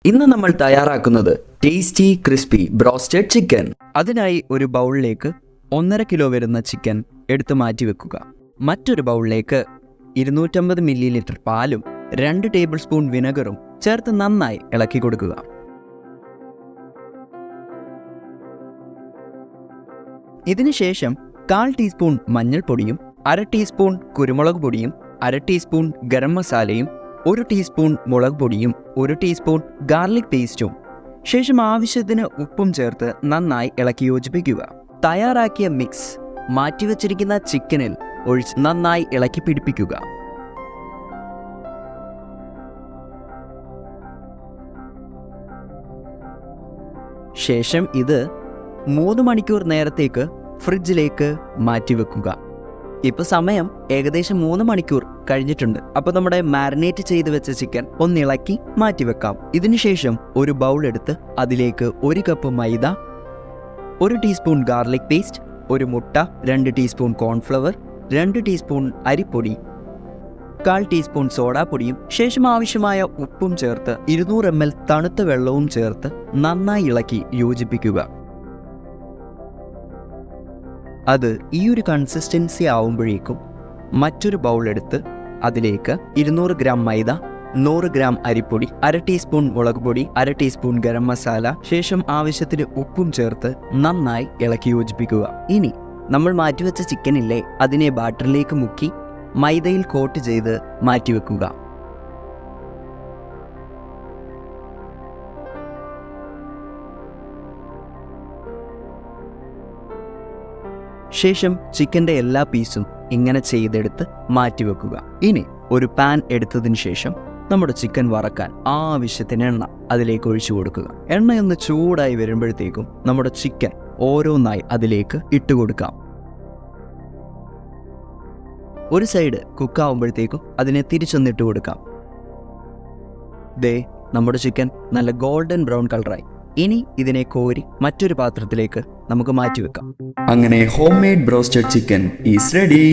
ഇന്ന് നമ്മൾ തയ്യാറാക്കുന്നത് ടേസ്റ്റി ക്രിസ്പി ബ്രോസ്റ്റഡ് ചിക്കൻ. അതിനായി ഒരു ബൗളിലേക്ക് 1.5 കിലോ വരുന്ന ചിക്കൻ എടുത്തു മാറ്റി വെക്കുക. മറ്റൊരു ബൗളിലേക്ക് 250 ml പാലും 2 ടേബിൾ സ്പൂൺ വിനെഗറും ചേർത്ത് നന്നായി ഇളക്കി കൊടുക്കുക. ഇതിനുശേഷം 1/4 ടീസ്പൂൺ മഞ്ഞൾപ്പൊടിയും 1/2 ടീസ്പൂൺ കുരുമുളക് പൊടിയും 1/2 ടീസ്പൂൺ ഗരം മസാലയും 1 ടീസ്പൂൺ മുളക് പൊടിയും 1 ടീസ്പൂൺ ഗാർലിക് പേസ്റ്റും ശേഷം ആവശ്യത്തിന് ഉപ്പും ചേർത്ത് നന്നായി ഇളക്കി യോജിപ്പിക്കുക. തയ്യാറാക്കിയ മിക്സ് മാറ്റിവെച്ചിരിക്കുന്ന ചിക്കനിൽ ഒഴിച്ച് നന്നായി ഇളക്കി പിടിപ്പിക്കുക. ശേഷം ഇത് 3 മണിക്കൂർ നേരത്തേക്ക് ഫ്രിഡ്ജിലേക്ക് മാറ്റിവെക്കുക. ഇപ്പോൾ സമയം ഏകദേശം 3 മണിക്കൂർ കഴിഞ്ഞിട്ടുണ്ട്. അപ്പോൾ നമ്മുടെ മാരിനേറ്റ് ചെയ്ത് വെച്ച ചിക്കൻ ഒന്നിളക്കി മാറ്റിവെക്കാം. ഇതിനുശേഷം ഒരു ബൗൾ എടുത്ത് അതിലേക്ക് 1 കപ്പ് മൈദ, 1 ടീസ്പൂൺ ഗാർലിക് പേസ്റ്റ്, 1 മുട്ട, 2 ടീസ്പൂൺ കോൺഫ്ലവർ, 2 ടീസ്പൂൺ അരിപ്പൊടി, 1/4 ടീസ്പൂൺ സോഡാപ്പൊടിയും ശേഷം ആവശ്യമായ ഉപ്പും ചേർത്ത് 200 ml തണുത്ത വെള്ളവും ചേർത്ത് നന്നായി ഇളക്കി യോജിപ്പിക്കുക. അത് ഈ ഒരു കൺസിസ്റ്റൻസി ആവുമ്പോഴേക്കും മറ്റൊരു ബൗൾ എടുത്ത് അതിലേക്ക് 200 ഗ്രാം മൈദ, 100 ഗ്രാം അരിപ്പൊടി, 1/2 ടീസ്പൂൺ മുളക് പൊടി, 1/2 ടീസ്പൂൺ ഗരം മസാല, ശേഷം ആവശ്യത്തിന് ഉപ്പും ചേർത്ത് നന്നായി ഇളക്കി യോജിപ്പിക്കുക. ഇനി നമ്മൾ മാറ്റിവെച്ച ചിക്കനില്ലേ, അതിനെ ബാറ്ററിലേക്ക് മുക്കി മൈദയിൽ കോട്ട് ചെയ്ത് മാറ്റിവെക്കുക. ശേഷം ചിക്കൻ്റെ എല്ലാ പീസും ഇങ്ങനെ ചെയ്തെടുത്ത് മാറ്റിവെക്കുക. ഇനി ഒരു പാൻ എടുത്തതിന് ശേഷം നമ്മുടെ ചിക്കൻ വറക്കാൻ ആവശ്യത്തിന് എണ്ണ അതിലേക്ക് ഒഴിച്ചു കൊടുക്കുക. എണ്ണയൊന്ന് ചൂടായി വരുമ്പോഴത്തേക്കും നമ്മുടെ ചിക്കൻ ഓരോന്നായി അതിലേക്ക് ഇട്ട് കൊടുക്കാം. ഒരു സൈഡ് കുക്കാവുമ്പോഴത്തേക്കും അതിനെ തിരിച്ചൊന്നിട്ട് കൊടുക്കാം. ദേ നമ്മുടെ ചിക്കൻ നല്ല ഗോൾഡൻ ബ്രൗൺ കളറായി. ഇനി ഇതിനെ കോരി മറ്റൊരു പാത്രത്തിലേക്ക് നമുക്ക് മാറ്റിവെക്കാം. അങ്ങനെ home made broasted chicken is ready.